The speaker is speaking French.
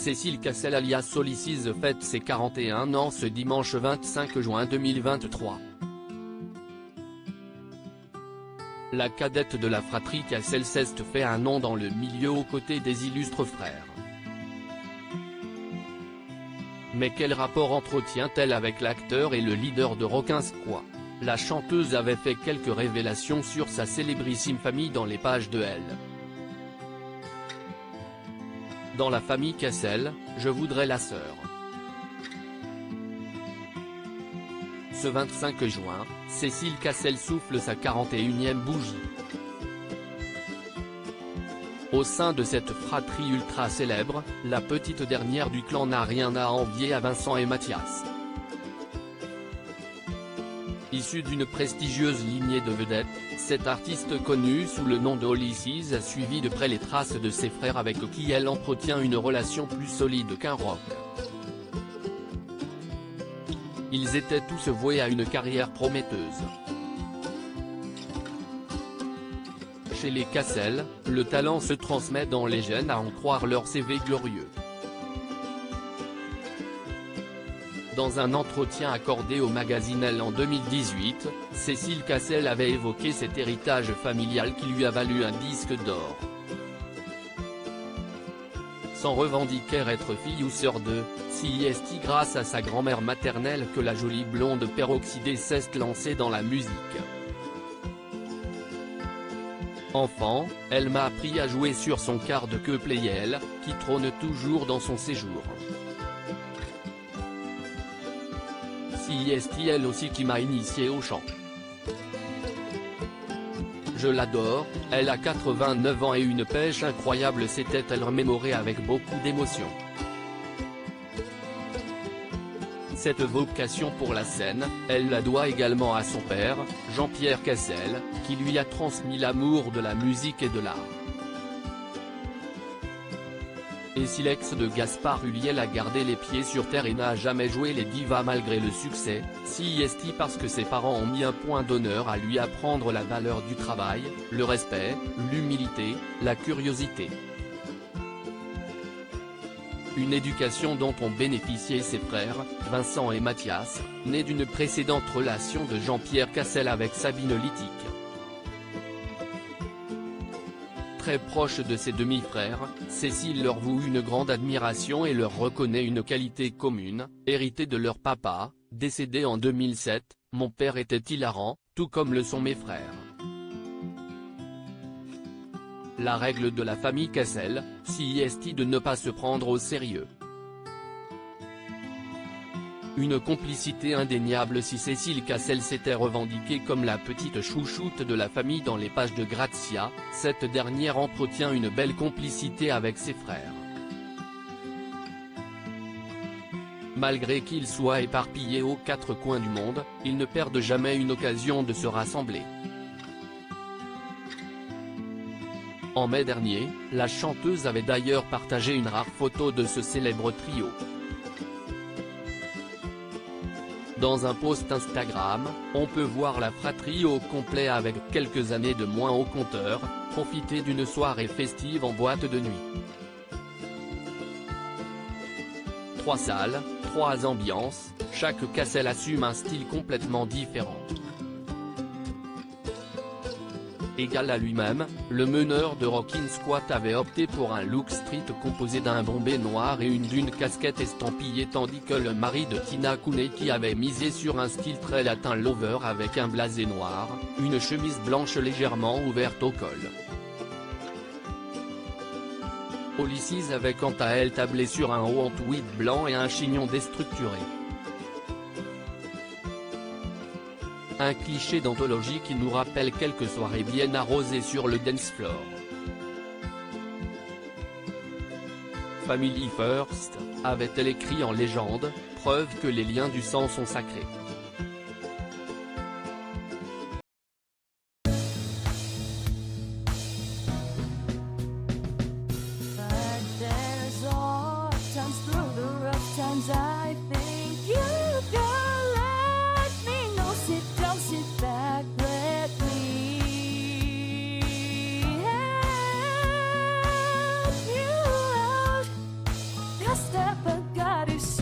Cécile Cassel alias Solisys fête ses 41 ans ce dimanche 25 juin 2023. La cadette de la fratrie Cassel s'est fait un nom dans le milieu aux côtés des illustres frères. Mais quel rapport entretient-elle avec l'acteur et le leader de Rockinsquat? La chanteuse avait fait quelques révélations sur sa célébrissime famille dans les pages de Elle. Dans la famille Cassel, je voudrais la sœur. Ce 25 juin, Cécile Cassel souffle sa 41e bougie. Au sein de cette fratrie ultra célèbre, la petite dernière du clan n'a rien à envier à Vincent et Mathias. Issue d'une prestigieuse lignée de vedettes, cette artiste connue sous le nom de Olisys a suivi de près les traces de ses frères avec qui elle entretient une relation plus solide qu'un rock. Ils étaient tous voués à une carrière prometteuse. Chez les Cassel, le talent se transmet dans les gènes à en croire leur CV glorieux. Dans un entretien accordé au magazine Elle en 2018, Cécile Cassel avait évoqué cet héritage familial qui lui a valu un disque d'or. Sans revendiquer être fille ou sœur de, c'est grâce à sa grand-mère maternelle que la jolie blonde peroxydée s'est lancée dans la musique. Enfant, elle m'a appris à jouer sur son quart de queue Playel, qui trône toujours dans son séjour. C'est elle aussi qui m'a initié au chant. Je l'adore, elle a 89 ans et une pêche incroyable, s'était-elle remémorée avec beaucoup d'émotion. Cette vocation pour la scène, elle la doit également à son père, Jean-Pierre Cassel, qui lui a transmis l'amour de la musique et de l'art. Et si l'ex de Gaspard Ulliel a gardé les pieds sur terre et n'a jamais joué les divas malgré le succès, c'est parce que ses parents ont mis un point d'honneur à lui apprendre la valeur du travail, le respect, l'humilité, la curiosité. Une éducation dont ont bénéficié ses frères, Vincent et Mathias, nés d'une précédente relation de Jean-Pierre Cassel avec Sabine Littic. Très proche de ses demi-frères, Cécile leur voue une grande admiration et leur reconnaît une qualité commune, héritée de leur papa, décédé en 2007, mon père était hilarant, tout comme le sont mes frères. La règle de la famille Cassel, c'est de ne pas se prendre au sérieux. Une complicité indéniable si Cécile Cassel s'était revendiquée comme la petite chouchoute de la famille dans les pages de Grazia, cette dernière entretient une belle complicité avec ses frères. Malgré qu'ils soient éparpillés aux quatre coins du monde, ils ne perdent jamais une occasion de se rassembler. En mai dernier, la chanteuse avait d'ailleurs partagé une rare photo de ce célèbre trio. Dans un post Instagram, on peut voir la fratrie au complet avec quelques années de moins au compteur, profiter d'une soirée festive en boîte de nuit. 3 salles, 3 ambiances, chaque Cassel assume un style complètement différent. Égal à lui-même, le meneur de Rockinsquat avait opté pour un look street composé d'un bombé noir et d'une casquette estampillée, tandis que le mari de Tina Kouneki avait misé sur un style très latin lover avec un blasé noir, une chemise blanche légèrement ouverte au col. Olisys avait quant à elle tablé sur un haut en tweed blanc et un chignon déstructuré. Un cliché d'anthologie qui nous rappelle quelques soirées bien arrosées sur le dance floor. Family First, avait-elle écrit en légende, preuve que les liens du sang sont sacrés. step, but God is